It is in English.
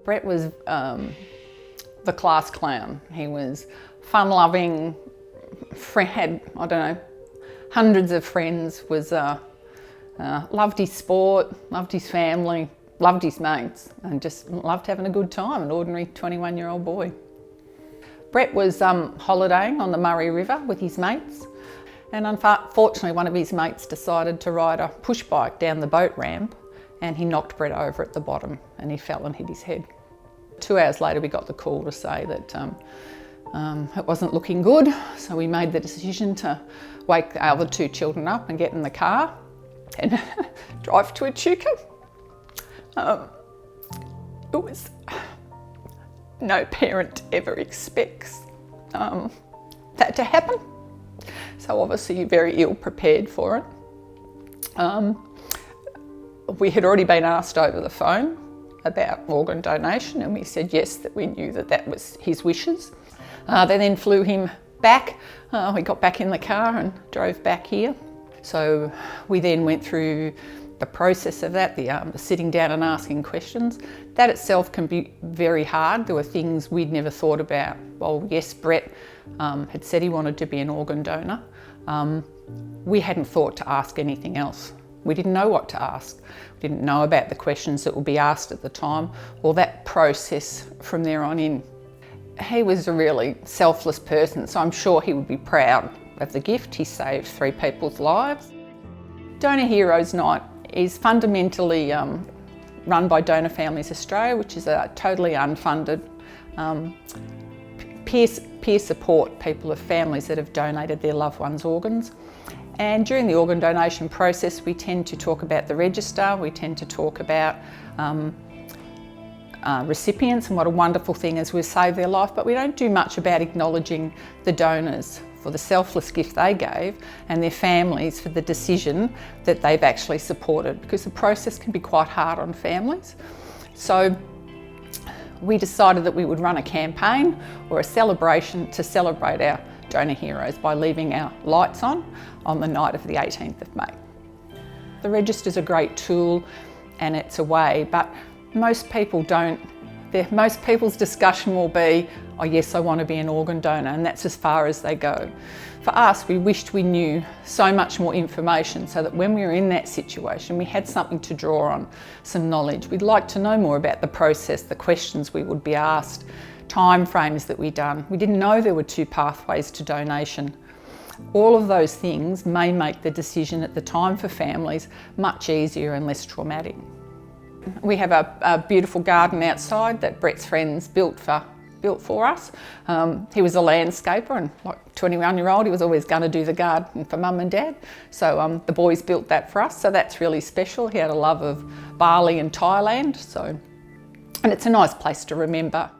Brett was the class clown. He was fun-loving, had, I don't know, hundreds of friends, loved his sport, loved his family, loved his mates, and just loved having a good time, an ordinary 21-year-old boy. Brett was holidaying on the Murray River with his mates, and unfortunately one of his mates decided to ride a push bike down the boat ramp, and he knocked Brett over at the bottom and he fell and hit his head. 2 hours later we got the call to say that it wasn't looking good, so we made the decision to wake the other 2 children up and get in the car and drive to Echuca. It was, no parent ever expects that to happen, so obviously you're very ill prepared for it. We had already been asked over the phone about organ donation, and we said yes, that we knew that that was his wishes. They then flew him back. We got back in the car and drove back here. So we then went through the process of that, the sitting down and asking questions. That itself can be very hard. There were things we'd never thought about. Well, yes, Brett had said he wanted to be an organ donor. We hadn't thought to ask anything else. We didn't know what to ask. We didn't know about the questions that would be asked at the time or that process from there on in. He was a really selfless person, so I'm sure he would be proud of the gift. He saved 3 people's lives. Donor Heroes Night is fundamentally run by Donor Families Australia, which is a totally unfunded peer support people of families that have donated their loved ones' organs. And during the organ donation process, we tend to talk about the register, we tend to talk about recipients and what a wonderful thing is we've saved their life, but we don't do much about acknowledging the donors for the selfless gift they gave and their families for the decision that they've actually supported, because the process can be quite hard on families. So we decided that we would run a campaign or a celebration to celebrate our donor heroes by leaving our lights on the night of the 18th of May. The register's a great tool and it's a way, but most people don't. Most people's discussion will be, oh yes, I want to be an organ donor, and that's as far as they go. For us, we wished we knew so much more information so that when we were in that situation, we had something to draw on, some knowledge. We'd like to know more about the process, the questions we would be asked, time frames that we'd done. We didn't know there were 2 pathways to donation. All of those things may make the decision at the time for families much easier and less traumatic. We have a beautiful garden outside that Brett's friends built for us. He was a landscaper, and like 21-year-old, he was always going to do the garden for mum and dad. So the boys built that for us, so that's really special. He had a love of Bali and Thailand, and it's a nice place to remember